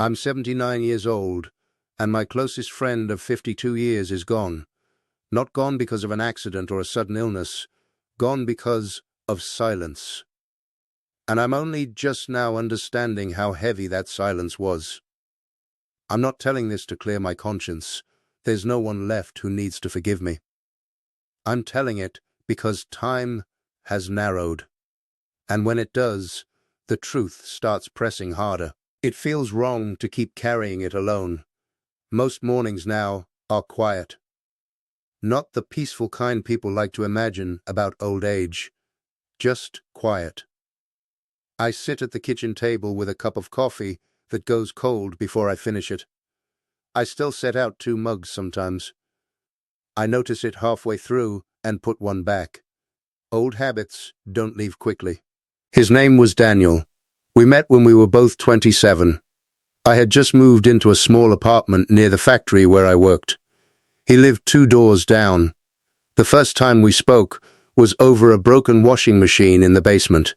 I'm 79 years old, and my closest friend of 52 years is gone. Not gone because of an accident or a sudden illness, gone because of silence. And I'm only just now understanding how heavy that silence was. I'm not telling this to clear my conscience. There's no one left who needs to forgive me. I'm telling it because time has narrowed. And when it does, the truth starts pressing harder. It feels wrong to keep carrying it alone. Most mornings now are quiet. Not the peaceful kind people like to imagine about old age. Just quiet. I sit at the kitchen table with a cup of coffee that goes cold before I finish it. I still set out 2 mugs sometimes. I notice it halfway through and put one back. Old habits don't leave quickly. His name was Daniel. We met when we were both 27. I had just moved into a small apartment near the factory where I worked. He lived 2 doors down. The first time we spoke was over a broken washing machine in the basement.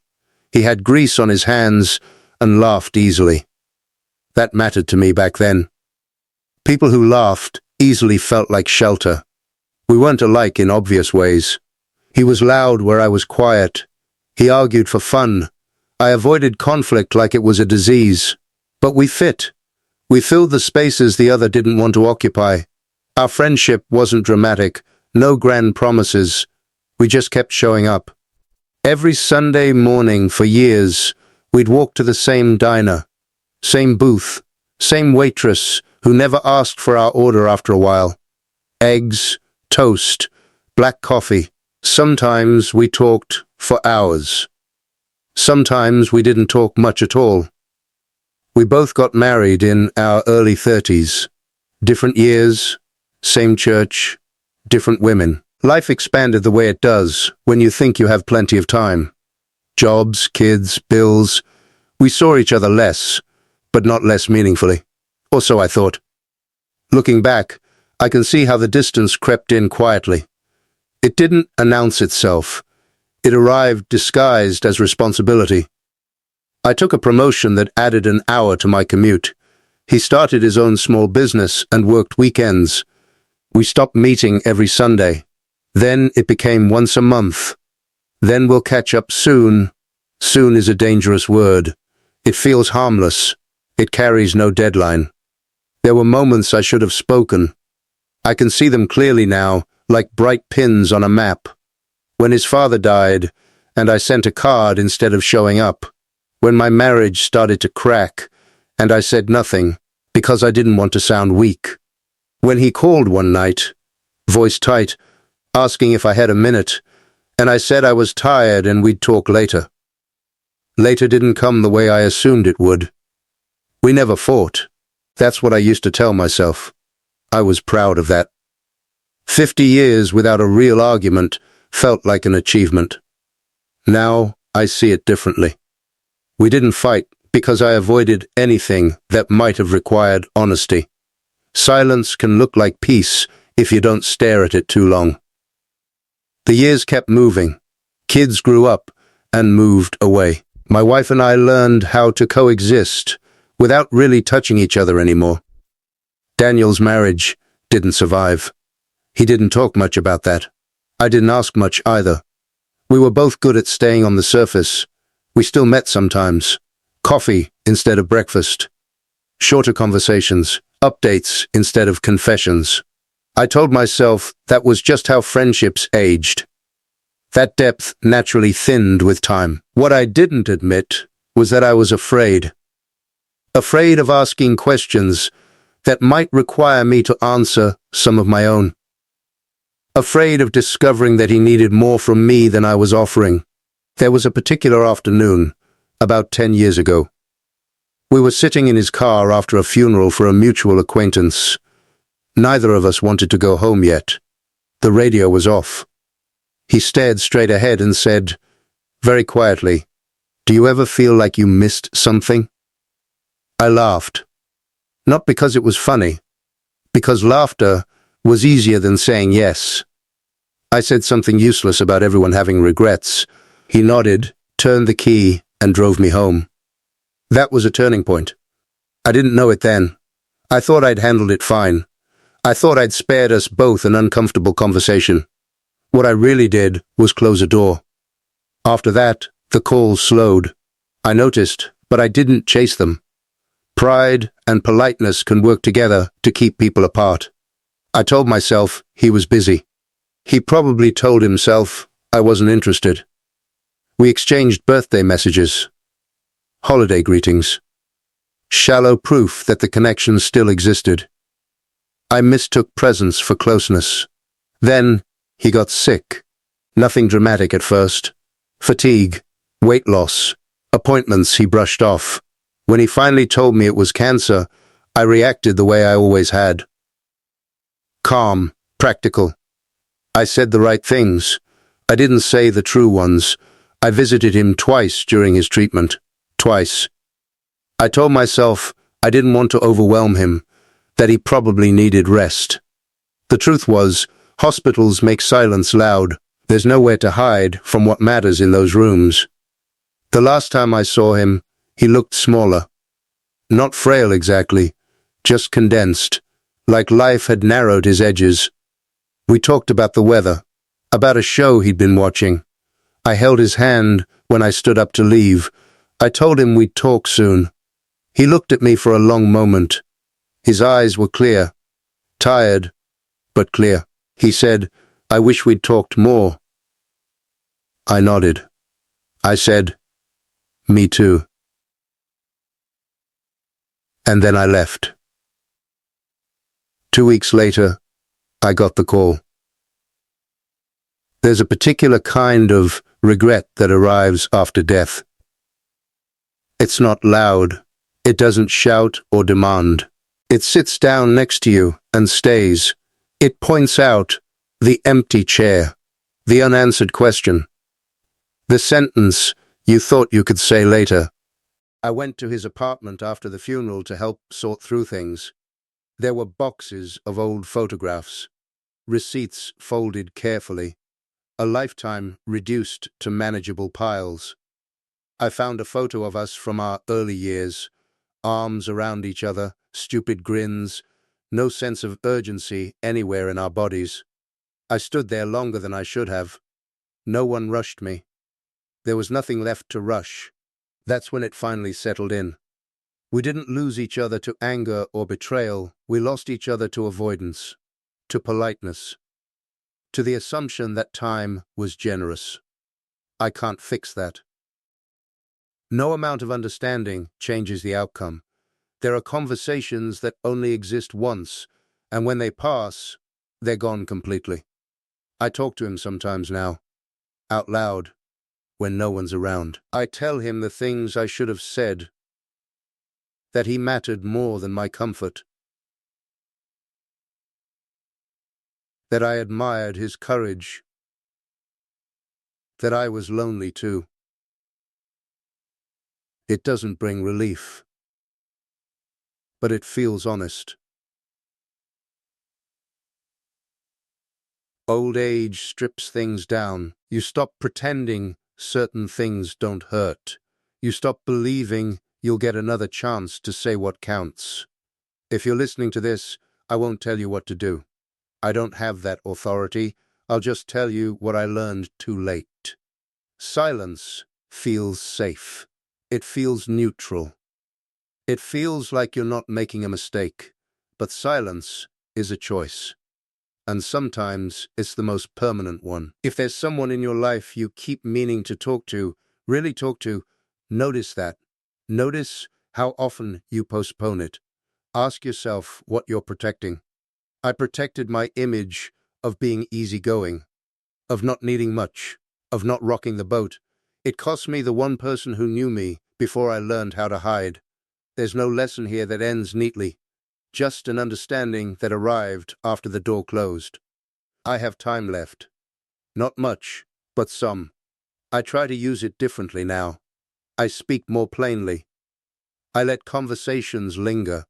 He had grease on his hands and laughed easily. That mattered to me back then. People who laughed easily felt like shelter. We weren't alike in obvious ways. He was loud where I was quiet. He argued for fun. I avoided conflict like it was a disease. But we fit. We filled the spaces the other didn't want to occupy. Our friendship wasn't dramatic, no grand promises. We just kept showing up. Every Sunday morning for years, we'd walk to the same diner, same booth, same waitress who never asked for our order after a while. Eggs, toast, black coffee. Sometimes we talked for hours. Sometimes we didn't talk much at all. We both got married in our early 30s. Different years, same church, different women. Life expanded the way it does when you think you have plenty of time. Jobs, kids, bills. We saw each other less, but not less meaningfully. Or so I thought. Looking back, I can see how the distance crept in quietly. It didn't announce itself. It arrived disguised as responsibility. I took a promotion that added an hour to my commute. He started his own small business and worked weekends. We stopped meeting every Sunday. Then it became once a month. Then we'll catch up soon. Soon is a dangerous word. It feels harmless. It carries no deadline. There were moments I should have spoken. I can see them clearly now, like bright pins on a map. When his father died, and I sent a card instead of showing up. When my marriage started to crack, and I said nothing, because I didn't want to sound weak. When he called one night, voice tight, asking if I had a minute, and I said I was tired and we'd talk later. Later didn't come the way I assumed it would. We never fought. That's what I used to tell myself. I was proud of that. 50 years without a real argument felt like an achievement. Now I see it differently. We didn't fight because I avoided anything that might have required honesty. Silence can look like peace if you don't stare at it too long. The years kept moving. Kids grew up and moved away. My wife and I learned how to coexist without really touching each other anymore. Daniel's marriage didn't survive. He didn't talk much about that. I didn't ask much either. We were both good at staying on the surface. We still met sometimes. Coffee instead of breakfast. Shorter conversations, updates instead of confessions. I told myself that was just how friendships aged. That depth naturally thinned with time. What I didn't admit was that I was afraid. Afraid of asking questions that might require me to answer some of my own. Afraid of discovering that he needed more from me than I was offering. There was a particular afternoon, about 10 years ago. We were sitting in his car after a funeral for a mutual acquaintance. Neither of us wanted to go home yet. The radio was off. He stared straight ahead and said, very quietly, "Do you ever feel like you missed something?" I laughed. Not because it was funny, because laughter was easier than saying yes. I said something useless about everyone having regrets. He nodded, turned the key, and drove me home. That was a turning point. I didn't know it then. I thought I'd handled it fine. I thought I'd spared us both an uncomfortable conversation. What I really did was close a door. After that, the calls slowed. I noticed, but I didn't chase them. Pride and politeness can work together to keep people apart. I told myself he was busy. He probably told himself I wasn't interested. We exchanged birthday messages, holiday greetings, shallow proof that the connection still existed. I mistook presence for closeness. Then he got sick. Nothing dramatic at first. Fatigue, weight loss, appointments he brushed off. When he finally told me it was cancer, I reacted the way I always had. Calm, practical. I said the right things. I didn't say the true ones. I visited him twice during his treatment. Twice. I told myself I didn't want to overwhelm him, that he probably needed rest. The truth was, hospitals make silence loud. There's nowhere to hide from what matters in those rooms. The last time I saw him, he looked smaller. Not frail exactly, just condensed, like life had narrowed his edges. We talked about the weather, about a show he'd been watching. I held his hand when I stood up to leave. I told him we'd talk soon. He looked at me for a long moment. His eyes were clear, tired, but clear. He said, "I wish we'd talked more." I nodded. I said, "Me too." And then I left. 2 weeks later, I got the call. There's a particular kind of regret that arrives after death. It's not loud. It doesn't shout or demand. It sits down next to you and stays. It points out the empty chair, the unanswered question, the sentence you thought you could say later. I went to his apartment after the funeral to help sort through things. There were boxes of old photographs, receipts folded carefully, a lifetime reduced to manageable piles. I found a photo of us from our early years, arms around each other, stupid grins, no sense of urgency anywhere in our bodies. I stood there longer than I should have. No one rushed me. There was nothing left to rush. That's when it finally settled in. We didn't lose each other to anger or betrayal. We lost each other to avoidance, to politeness, to the assumption that time was generous. I can't fix that. No amount of understanding changes the outcome. There are conversations that only exist once, and when they pass, they're gone completely. I talk to him sometimes now, out loud, when no one's around. I tell him the things I should have said, that he mattered more than my comfort, that I admired his courage, that I was lonely too. It doesn't bring relief, but it feels honest. Old age strips things down. You stop pretending certain things don't hurt. You stop believing you'll get another chance to say what counts. If you're listening to this, I won't tell you what to do. I don't have that authority. I'll just tell you what I learned too late. Silence feels safe. It feels neutral. It feels like you're not making a mistake. But silence is a choice. And sometimes it's the most permanent one. If there's someone in your life you keep meaning to talk to, really talk to, notice that. Notice how often you postpone it. Ask yourself what you're protecting. I protected my image of being easygoing, of not needing much, of not rocking the boat. It cost me the one person who knew me before I learned how to hide. There's no lesson here that ends neatly. Just an understanding that arrived after the door closed. I have time left. Not much, but some. I try to use it differently now. I speak more plainly. I let conversations linger.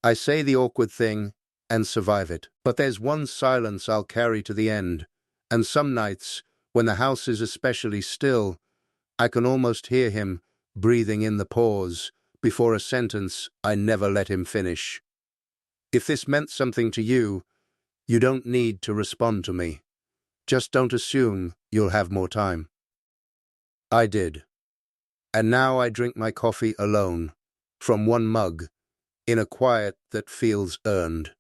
I say the awkward thing and survive it. But there's one silence I'll carry to the end. And some nights, when the house is especially still, I can almost hear him breathing in the pause, before a sentence I never let him finish. If this meant something to you, you don't need to respond to me. Just don't assume you'll have more time. I did. And now I drink my coffee alone, from one mug, in a quiet that feels earned.